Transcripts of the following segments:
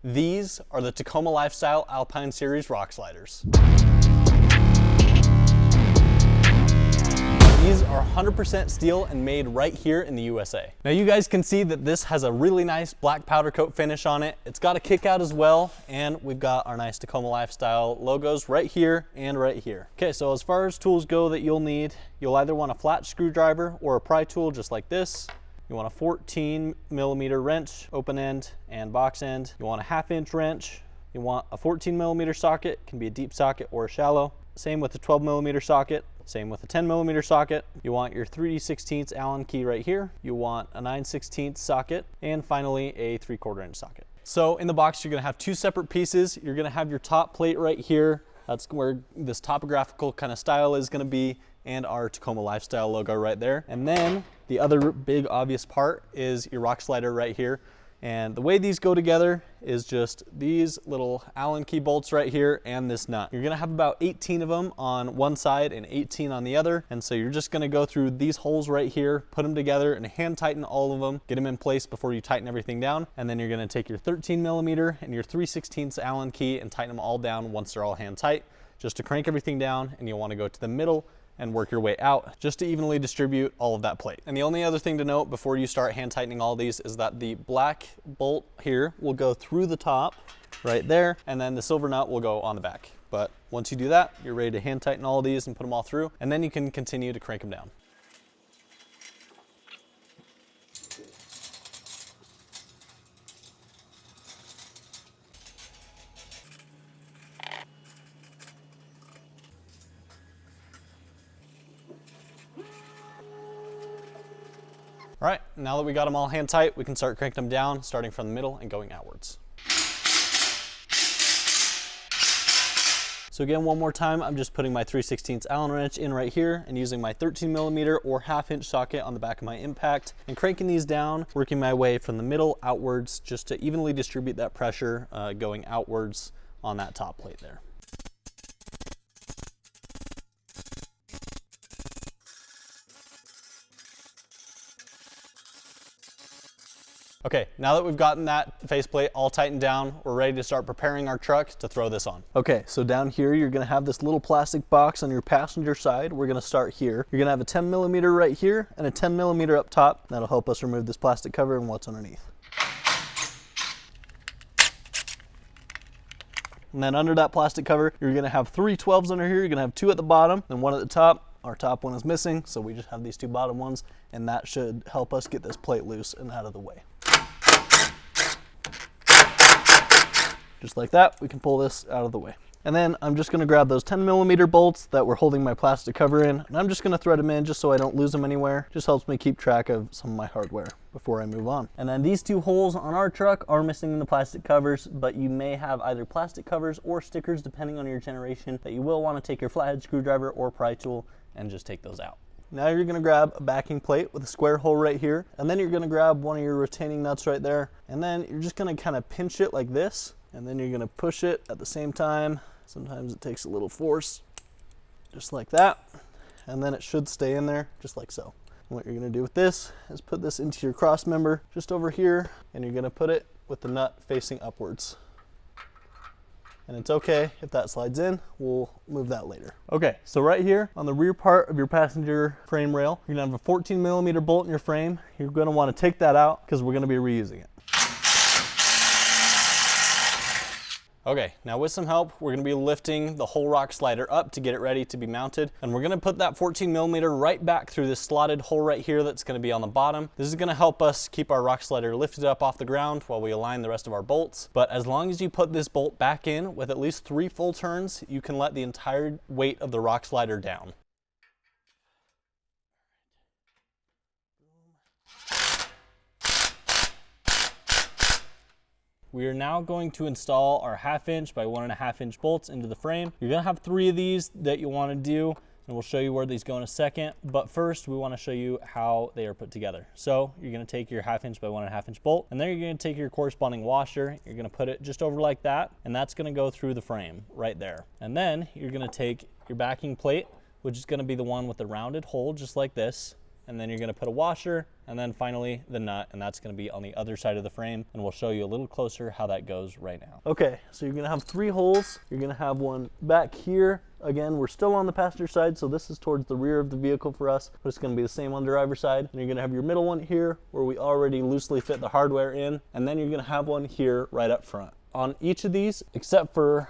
These are the Tacoma Lifestyle Alpine Series rock sliders. These are 100% steel and made right here in the USA. Now you guys can see that this has a really nice black powder coat finish on it. It's got a kick out as well, and we've got our nice Tacoma Lifestyle logos right here and right here. Okay, so as far as tools go that you'll need, you'll either want a flat screwdriver or a pry tool just like this. You want a 14mm wrench, open end and box end. You want a 1/2 inch wrench. You want a 14mm socket, can be a deep socket or a shallow. Same with a 12mm socket. Same with a 10mm socket. You want your 3/16 Allen key right here. You want a 9/16 socket, and finally a 3/4 inch socket. So in the box, you're gonna have two separate pieces. You're gonna have your top plate right here. That's where this topographical kind of style is gonna be, and our Tacoma Lifestyle logo right there. And then the other big obvious part is your rock slider right here. And the way these go together is just these little Allen key bolts right here and this nut. You're gonna have about 18 of them on one side and 18 on the other. And so you're just gonna go through these holes right here, put them together and hand tighten all of them, get them in place before you tighten everything down. And then you're gonna take your 13mm and your 3/16 Allen key and tighten them all down once they're all hand tight, just to crank everything down. And you'll wanna go to the middle and work your way out just to evenly distribute all of that plate. And the only other thing to note before you start hand tightening all these is that the black bolt here will go through the top right there, and then the silver nut will go on the back. But once you do that, you're ready to hand tighten all of these and put them all through, and then you can continue to crank them down. All right, now that we got them all hand tight, we can start cranking them down, starting from the middle and going outwards. So again, one more time, I'm just putting my 3/16 Allen wrench in right here and using my 13mm or 1/2 inch socket on the back of my impact and cranking these down, working my way from the middle outwards just to evenly distribute that pressure going outwards on that top plate there. Okay, now that we've gotten that faceplate all tightened down, we're ready to start preparing our truck to throw this on. Okay, so down here, you're gonna have this little plastic box on your passenger side. We're gonna start here. You're gonna have a 10mm right here and a 10mm up top. That'll help us remove this plastic cover and what's underneath. And then under that plastic cover, you're gonna have 3 12s under here. You're gonna have 2 at the bottom and 1 at the top. Our top one is missing, so we just have these 2 bottom ones, and that should help us get this plate loose and out of the way. Just like that, we can pull this out of the way. And then I'm just gonna grab those 10mm bolts that we're holding my plastic cover in, and I'm just gonna thread them in just so I don't lose them anywhere. Just helps me keep track of some of my hardware before I move on. And then these 2 holes on our truck are missing the plastic covers, but you may have either plastic covers or stickers depending on your generation that you will wanna take your flathead screwdriver or pry tool and just take those out. Now you're gonna grab a backing plate with a square hole right here, and then you're gonna grab one of your retaining nuts right there, and then you're just gonna kind of pinch it like this, and then you're gonna push it at the same time. Sometimes it takes a little force, just like that, and then it should stay in there, just like so. And what you're gonna do with this is put this into your cross member just over here, and you're gonna put it with the nut facing upwards. And it's okay if that slides in, we'll move that later. Okay, so right here on the rear part of your passenger frame rail, you're gonna have a 14mm bolt in your frame. You're gonna wanna take that out because we're gonna be reusing it. Okay, now with some help, we're gonna be lifting the whole rock slider up to get it ready to be mounted. And we're gonna put that 14mm right back through this slotted hole right here that's gonna be on the bottom. This is gonna help us keep our rock slider lifted up off the ground while we align the rest of our bolts. But as long as you put this bolt back in with at least 3 full turns, you can let the entire weight of the rock slider down. We are now going to install our 1/2 inch by 1.5 inch bolts into the frame. You're gonna have 3 of these that you wanna do, and we'll show you where these go in a second. But first, we wanna show you how they are put together. So you're gonna take your 1/2 inch by 1.5 inch bolt, and then you're gonna take your corresponding washer. You're gonna put it just over like that, and that's gonna go through the frame right there. And then you're gonna take your backing plate, which is gonna be the one with the rounded hole, just like this. and then you're gonna put a washer, and then finally the nut, and that's gonna be on the other side of the frame, and we'll show you a little closer how that goes right now. Okay, so you're gonna have 3 holes. You're gonna have one back here. Again, we're still on the passenger side, so this is towards the rear of the vehicle for us, but it's gonna be the same on the driver's side. And you're gonna have your middle one here, where we already loosely fit the hardware in, and then you're gonna have one here right up front. On each of these, except for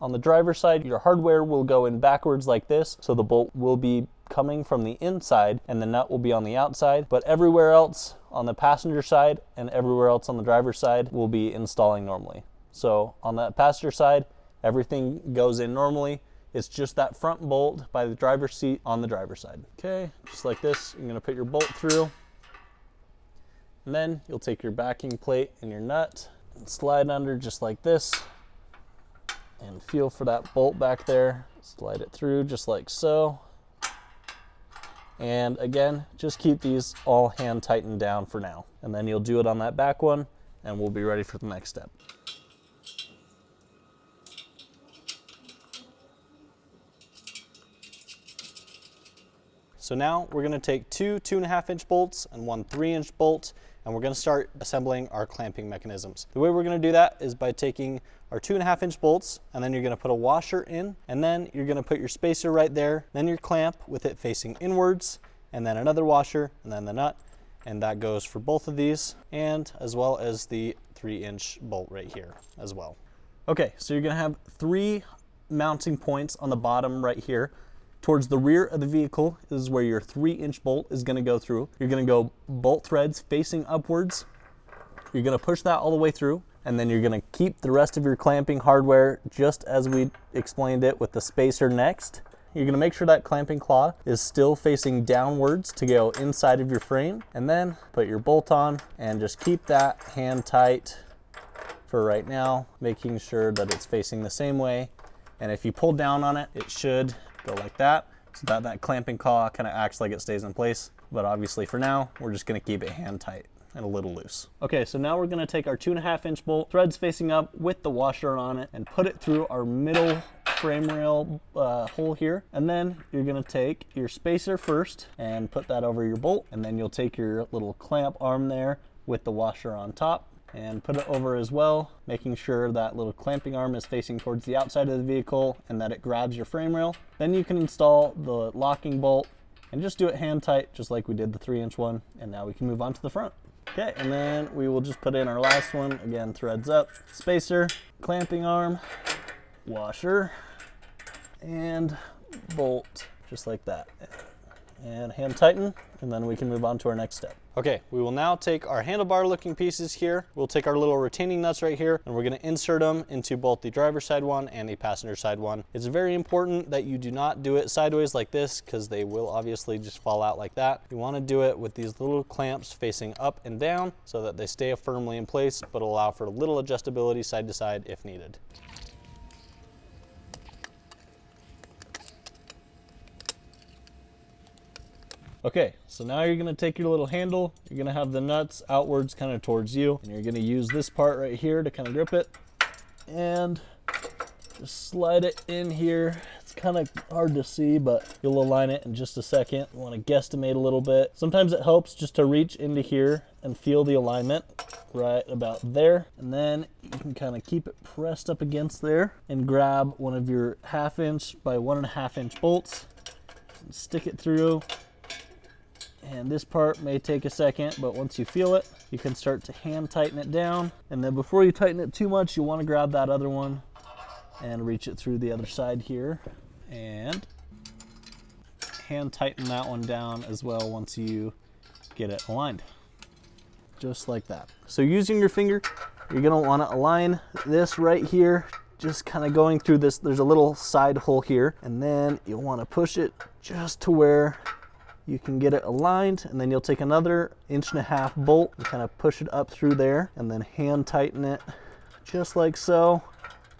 on the driver's side, your hardware will go in backwards like this, so the bolt will be coming from the inside and the nut will be on the outside, but everywhere else on the passenger side and everywhere else on the driver's side will be installing normally. So on the passenger side, everything goes in normally. It's just that front bolt by the driver's seat on the driver's side. Okay, just like this, you're gonna put your bolt through, and then you'll take your backing plate and your nut and slide under just like this, and feel for that bolt back there. Slide it through just like so. And again, just keep these all hand tightened down for now. And then you'll do it on that back one, and we'll be ready for the next step. So now we're gonna take 2 2.5-inch bolts and 1 3-inch bolt, and we're gonna start assembling our clamping mechanisms. The way we're gonna do that is by taking our 2.5-inch bolts, and then you're gonna put a washer in, and then you're gonna put your spacer right there, then your clamp with it facing inwards, and then another washer, and then the nut, and that goes for both of these, and as well as the 3-inch bolt right here as well. Okay, so you're gonna have 3 mounting points on the bottom right here. Towards the rear of the vehicle is where your 3-inch bolt is gonna go through. You're gonna go bolt threads facing upwards. You're gonna push that all the way through, and then you're gonna keep the rest of your clamping hardware just as we explained it with the spacer next. You're gonna make sure that clamping claw is still facing downwards to go inside of your frame, and then put your bolt on and just keep that hand tight for right now, making sure that it's facing the same way. And if you pull down on it, it should go like that, so that clamping claw kind of acts like it stays in place. But obviously for now, we're just gonna keep it hand tight and a little loose. Okay, so now we're gonna take our 2.5-inch bolt, threads facing up with the washer on it, and put it through our middle frame rail hole here. And then you're gonna take your spacer first and put that over your bolt, and then you'll take your little clamp arm there with the washer on top and put it over as well, making sure that little clamping arm is facing towards the outside of the vehicle and that it grabs your frame rail. Then you can install the locking bolt and just do it hand tight, just like we did the 3-inch one. And now we can move on to the front. Okay, and then we will just put in our last one. Again, threads up, spacer, clamping arm, washer, and bolt, just like that. And hand tighten, and then we can move on to our next step. Okay, we will now take our handlebar looking pieces here. We'll take our little retaining nuts right here, and we're gonna insert them into both the driver's side one and the passenger side one. It's very important that you do not do it sideways like this, because they will obviously just fall out like that. You wanna do it with these little clamps facing up and down so that they stay firmly in place, but allow for a little adjustability side to side if needed. Okay, so now you're gonna take your little handle, you're gonna have the nuts outwards kind of towards you, and you're gonna use this part right here to kind of grip it, and just slide it in here. It's kind of hard to see, but you'll align it in just a second. You wanna guesstimate a little bit. Sometimes it helps just to reach into here and feel the alignment right about there, and then you can kind of keep it pressed up against there and grab one of your 1/2-inch by 1.5-inch bolts and stick it through. And this part may take a second, but once you feel it, you can start to hand tighten it down. And then before you tighten it too much, you want to grab that other one and reach it through the other side here. And hand tighten that one down as well once you get it aligned. Just like that. So using your finger, you're gonna want to align this right here, just kind of going through this. There's a little side hole here, and then you'll want to push it just to where you can get it aligned, and then you'll take another 1.5-inch bolt and kind of push it up through there, and then hand tighten it just like so.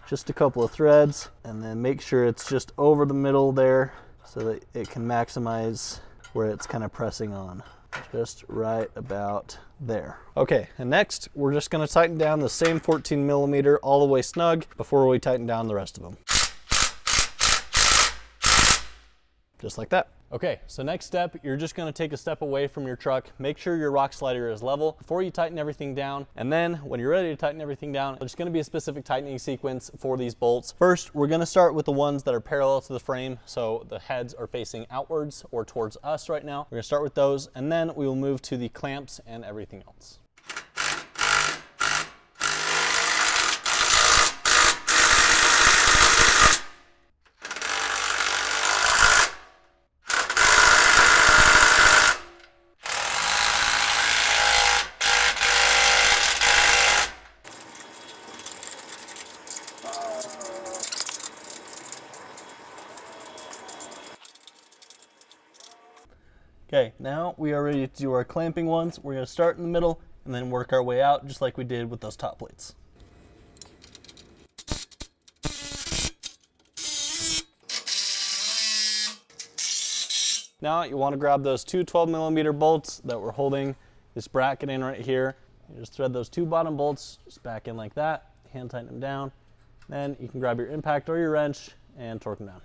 Just a couple of threads, and then make sure it's just over the middle there so that it can maximize where it's kind of pressing on. Just right about there. Okay, and next we're just gonna tighten down the same 14mm all the way snug before we tighten down the rest of them. Just like that. Okay, so next step, you're just gonna take a step away from your truck, make sure your rock slider is level before you tighten everything down, and then when you're ready to tighten everything down, there's gonna be a specific tightening sequence for these bolts. First, we're gonna start with the ones that are parallel to the frame, so the heads are facing outwards or towards us right now. We're gonna start with those, and then we will move to the clamps and everything else. Okay, now we are ready to do our clamping ones. We're going to start in the middle and then work our way out just like we did with those top plates. Now you want to grab those two 12mm bolts that we're holding this bracket in right here. You just thread those two bottom bolts just back in like that, hand tighten them down. Then you can grab your impact or your wrench and torque them down.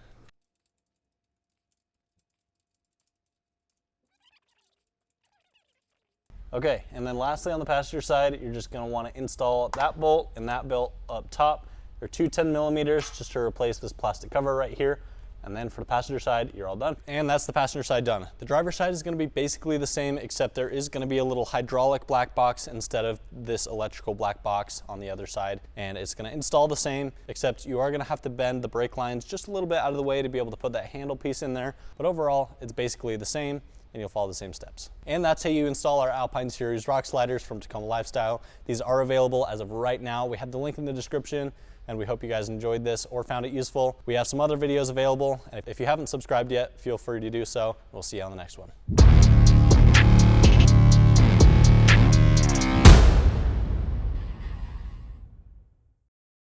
Okay, and then lastly on the passenger side, you're just going to want to install that bolt and that bolt up top. They're two 10mm just to replace this plastic cover right here. And then for the passenger side, you're all done. And that's the passenger side done. The driver's side is going to be basically the same, except there is going to be a little hydraulic black box instead of this electrical black box on the other side. And it's going to install the same, except you are going to have to bend the brake lines just a little bit out of the way to be able to put that handle piece in there. But overall, it's basically the same, and you'll follow the same steps. And that's how you install our Alpine series rock sliders from Tacoma Lifestyle. These are available as of right now. We have the link in the description, and we hope you guys enjoyed this or found it useful. We have some other videos available, and if you haven't subscribed yet, feel free to do so. We'll see you on the next one.